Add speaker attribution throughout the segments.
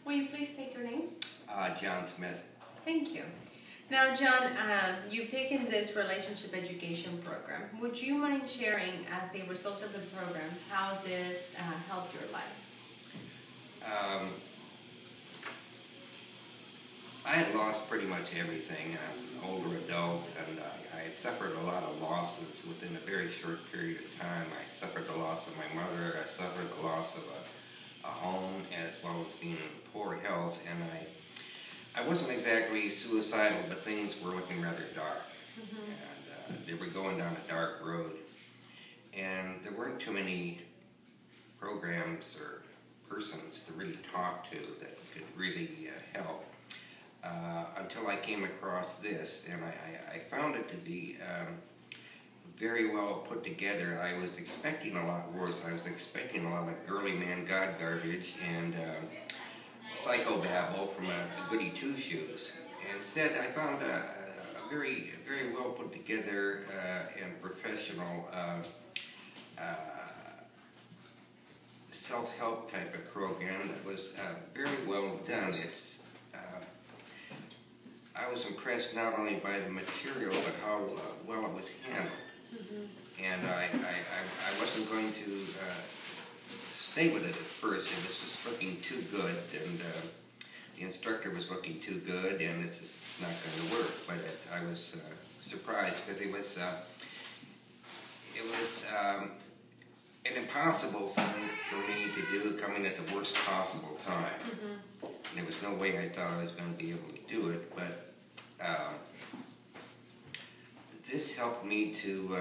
Speaker 1: Will you please state your name?
Speaker 2: John Smith.
Speaker 1: Thank you. Now, John, you've taken this relationship education program. Would you mind sharing, as a result of the program, how this helped your life?
Speaker 2: I had lost pretty much everything as an older adult, and I had suffered a lot of losses within a very short period of time. I suffered the loss of my mother, I suffered the loss of a home, as well as being in poor health, and I wasn't exactly suicidal, but things were looking rather dark, and they were going down a dark road, and there weren't too many programs or persons to really talk to that could really help. Until I came across this, and I found it to be very well put together. I was expecting a lot worse. I was expecting a lot of girly man God garbage and psychobabble from a goody two-shoes. Instead, I found a very well put together and professional self-help type of program that was very well done. I was impressed not only by the material, but how well it was handled. And I wasn't going to stay with it at first. It was just looking too good, and the instructor was looking too good, and it's just not going to work. But I was surprised because it was an impossible thing for me to do, coming at the worst possible time. And there was no way I thought I was going to be able to do it, but this helped me to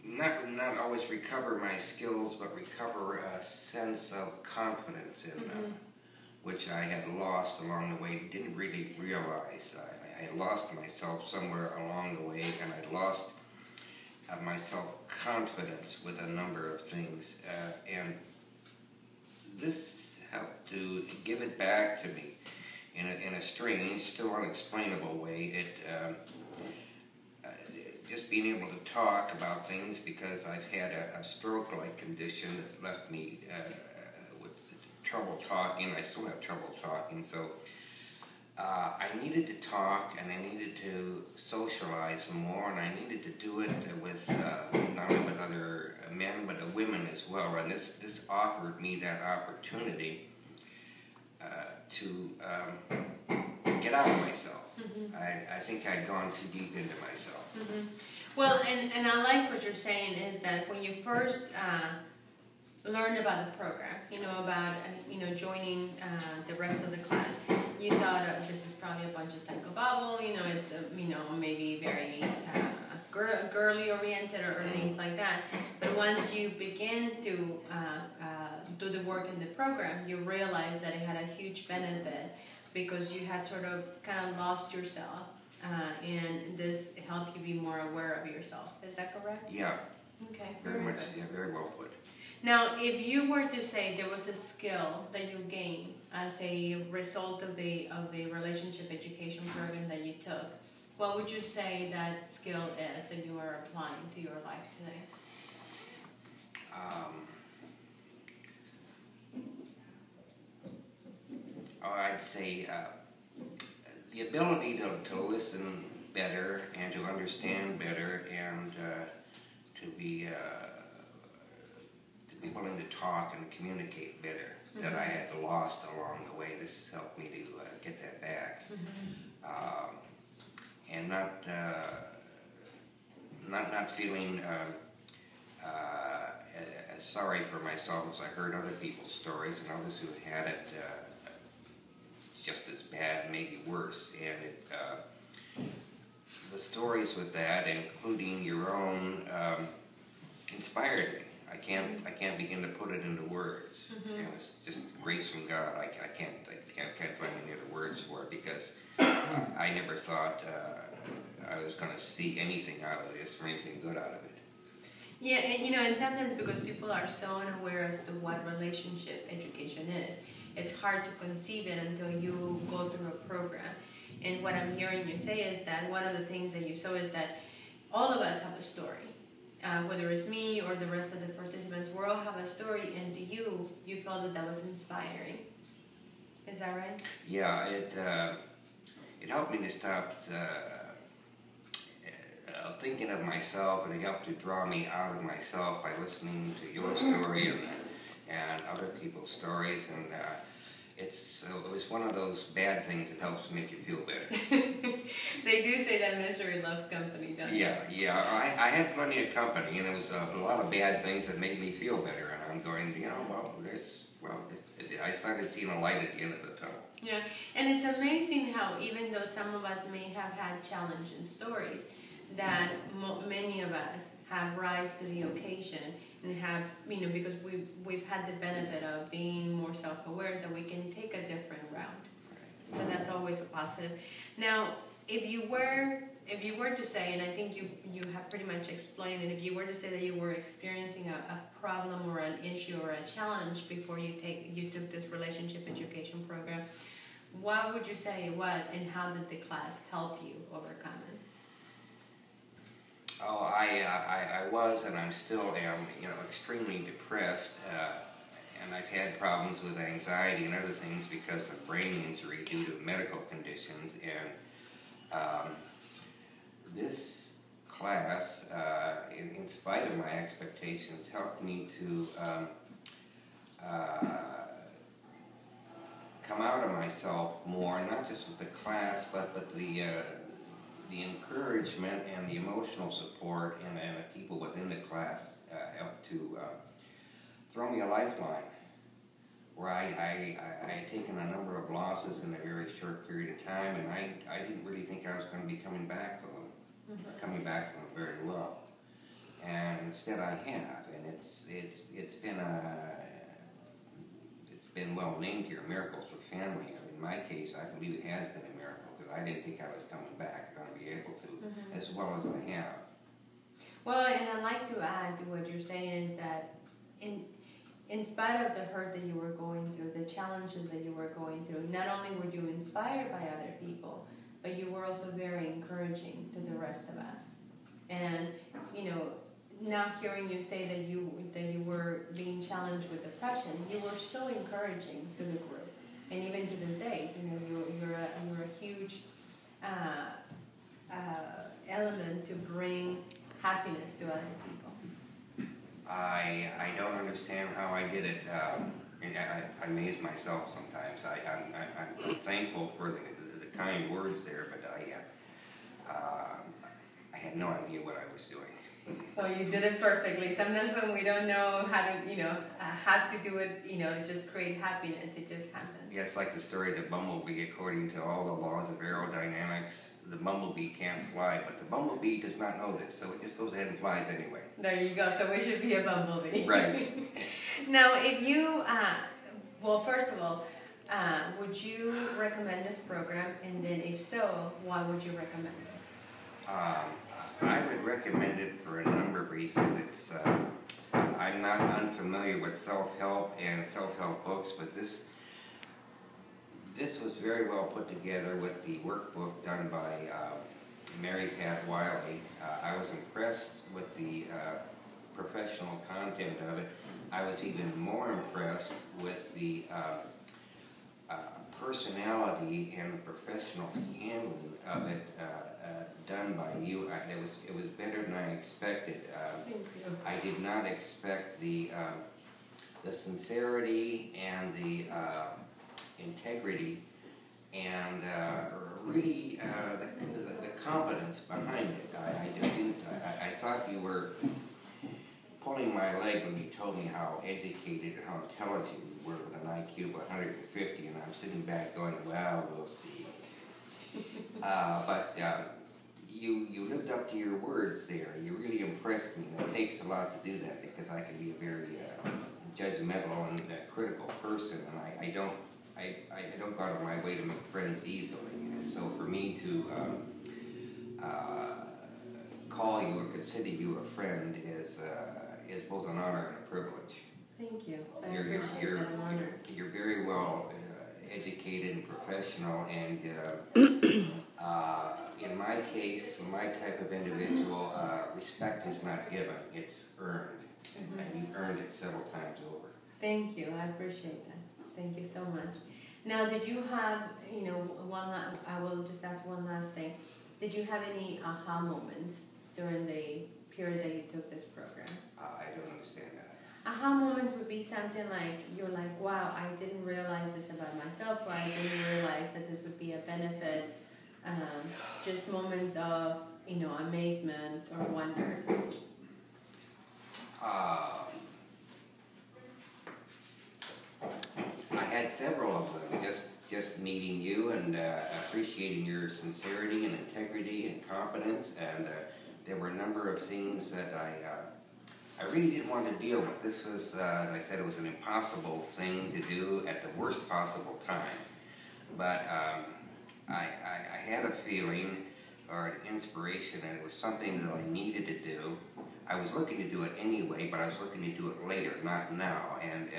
Speaker 2: not always recover my skills, but recover a sense of confidence in them, which I had lost along the way, didn't really realize. I had lost myself somewhere along the way, and I lost my self-confidence with a number of things, and this helped to give it back to me in a strange, still unexplainable way. Just being able to talk about things, because I've had a stroke-like condition that left me with trouble talking. I still have trouble talking, so I needed to talk, and I needed to socialize more, and I needed to do it with not only with other men, but women as well. And this offered me that opportunity to get out of myself. I think I'd gone too deep into myself.
Speaker 1: Well, and I like what you're saying is that when you first learned about the program, about joining the rest of the class, you thought this is probably a bunch of psychobabble, it's maybe very girly oriented or things like that. But once you begin to do the work in the program, you realize that it had a huge benefit because you had sort of kind of lost yourself, and this helped you be more aware of yourself. Is that correct?
Speaker 2: Yeah.
Speaker 1: Okay.
Speaker 2: Very much. Yeah, very well put.
Speaker 1: Now, if you were to say there was a skill that you gained as a result of the relationship education program that you took, what would you say that skill is that you are applying to your life today?
Speaker 2: I'd say the ability to listen better and to understand better, and to be willing to talk and communicate better, that I had lost along the way. This helped me to get that back, and not feeling as sorry for myself as I heard other people's stories and others who had it just as bad, maybe worse. And the stories with that, including your own, inspired me. I can't begin to put it into words. It's just grace from God. I can't find any other words for it, because I never thought I was going to see anything out of this or anything good out of it.
Speaker 1: Yeah, and sometimes because people are so unaware as to what relationship education is, it's hard to conceive it until you go through a program. And what I'm hearing you say is that one of the things that you saw is that all of us have a story. whether it's me or the rest of the participants, we all have a story, and to you, you felt that that was inspiring. Is that right?
Speaker 2: Yeah, it helped me to stop thinking of myself, and it helped to draw me out of myself by listening to your story and other people's stories, and it was one of those bad things that helps make you feel better.
Speaker 1: They do say that misery loves company, don't they?
Speaker 2: Yeah. I had plenty of company, and it was a lot of bad things that made me feel better, and I'm going, I started seeing a light at the end of the tunnel.
Speaker 1: Yeah, and it's amazing how even though some of us may have had challenging stories, that many of us have rise to the occasion and have, because we've had the benefit of being more self-aware, that we can take a different route. So that's always a positive. Now, if you were to say, and I think you have pretty much explained it, if you were to say that you were experiencing a problem or an issue or a challenge before you took this relationship education program, what would you say it was, and how did the class help you overcome it?
Speaker 2: Oh, I was, and I still am, extremely depressed, and I've had problems with anxiety and other things because of brain injury due to medical conditions, and this class, in spite of my expectations, helped me to come out of myself more, not just with the class, but the encouragement and the emotional support and the people within the class helped to throw me a lifeline, where I had taken a number of losses in a very short period of time, and I didn't really think I was going to be coming back from them, coming back from them very well. And instead I have, and it's been well named here, Miracles for Family. In my case, I believe it has been a miracle, because I didn't think I was coming back, going to be able to, as well as I have.
Speaker 1: Well, and I'd like to add to what you're saying is that in spite of the hurt that you were going through, the challenges that you were going through, not only were you inspired by other people, but you were also very encouraging to the rest of us. And, now hearing you say that you were being challenged with depression, you were so encouraging to the group. And even to this day, you're a huge element to bring happiness to other people.
Speaker 2: I don't understand how I did it. I amaze myself sometimes. I'm thankful for the kind words there, but I had no idea what I was doing.
Speaker 1: Well, you did it perfectly. Sometimes when we don't know how to do it, just create happiness, it just happens.
Speaker 2: Yeah, it's like the story of the bumblebee. According to all the laws of aerodynamics, the bumblebee can't fly, but the bumblebee does not know this, so it just goes ahead and flies anyway.
Speaker 1: There you go. So we should be a bumblebee.
Speaker 2: Right.
Speaker 1: Now, if you, first of all, would you recommend this program? And then if so, why would you recommend it?
Speaker 2: I would recommend it for a number of reasons. I'm not unfamiliar with self-help and self-help books, but this was very well put together with the workbook done by Mary Pat Wiley. I was impressed with the professional content of it. I was even more impressed with the personality and the professional handling of it done by you. It was better than I expected.
Speaker 1: Thank you.
Speaker 2: I did not expect the sincerity and the integrity and really the competence behind it. I just didn't. I thought you were pulling my leg when you told me how educated and how intelligent you were with an IQ of 150, and I'm sitting back going, well, we'll see. But you lived up to your words there. You really impressed me, and it takes a lot to do that, because I can be a very judgmental and critical person, and I don't go out of my way to make friends easily. And so for me to call you or consider you a friend is both an honor and a privilege.
Speaker 1: Thank you. I appreciate that honor.
Speaker 2: You're very well educated and professional, and In my case, my type of individual, respect is not given, it's earned. And you've earned it several times over.
Speaker 1: Thank you, I appreciate that. Thank you so much. Now, did you have, I will just ask one last thing. Did you have any aha moments during the period that you took this program?
Speaker 2: I don't understand that.
Speaker 1: Aha moments would be something like, you're like, wow, I didn't realize this about myself, or I didn't realize that this would be a benefit. Just moments of, amazement or wonder.
Speaker 2: I had several of them, just meeting you and appreciating your sincerity and integrity and competence, and there were a number of things that I really didn't want to deal with. This was, as I said, it was an impossible thing to do at the worst possible time, but I had a feeling or an inspiration, and it was something that I needed to do. I was looking to do it anyway, but I was looking to do it later, not now. And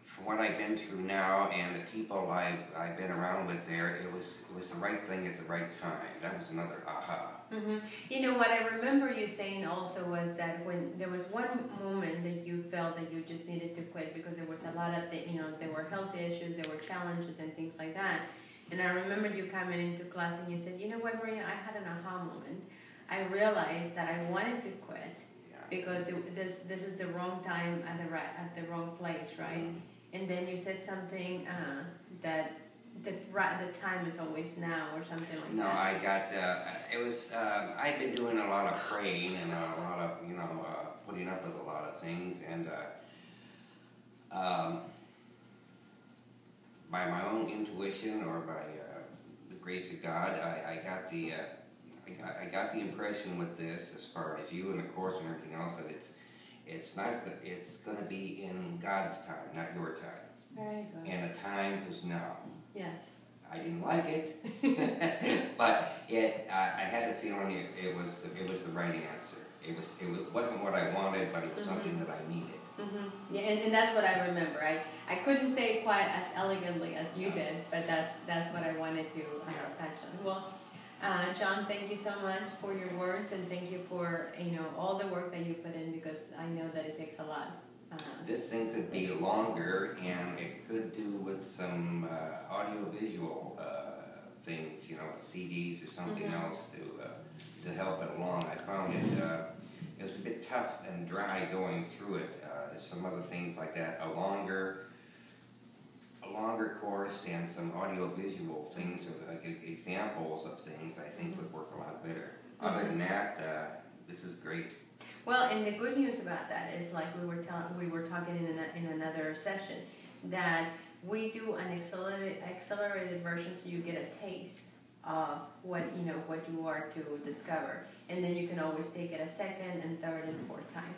Speaker 2: for what I've been through now and the people I've been around with there, it was the right thing at the right time. That was another aha.
Speaker 1: What I remember you saying also was that when there was one moment that you felt that you just needed to quit because there was a lot of there were health issues, there were challenges and things like that. And I remember you coming into class and you said, you know what, Maria, I had an aha moment. I realized that I wanted to quit because this is the wrong time at the wrong place, right? And then you said something that the time is always now, or something like that.
Speaker 2: No, I got, it was, I'd been doing a lot of praying and a lot of, putting up with a lot of things, and by my own intuition or by the grace of God, I got the impression with this, as far as you and the course and everything else, that it's going to be in God's time, not your time.
Speaker 1: Very good.
Speaker 2: And the time is now.
Speaker 1: Yes.
Speaker 2: I didn't like it, but I had the feeling it was the right answer. It wasn't what I wanted, but it was something that I needed.
Speaker 1: Yeah, and that's what I remember. I couldn't say it quite as elegantly as you did, but that's what I wanted to touch on. Well, John, thank you so much for your words, and thank you for all the work that you put in, because I know that it takes a lot.
Speaker 2: This thing could be longer, and it could do with some audio-visual things, CDs or something else to help it along. I found it was a bit tough and dry going through it. Some other things like that, a longer course and some audio-visual things, like examples of things, I think would work a lot better. Other than that, this is great.
Speaker 1: Well, and the good news about that is, like we were talking in another session, that we do an accelerated version, so you get a taste of what you are to discover, and then you can always take it a second and third and fourth time.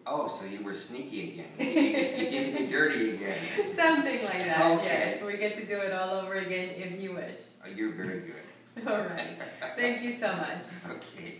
Speaker 2: Oh, so you were sneaky again. You get to be dirty again.
Speaker 1: Something like that.
Speaker 2: Okay.
Speaker 1: Yes, we get to do it all over again if you wish.
Speaker 2: You're very good.
Speaker 1: All right. Thank you so much.
Speaker 2: Okay.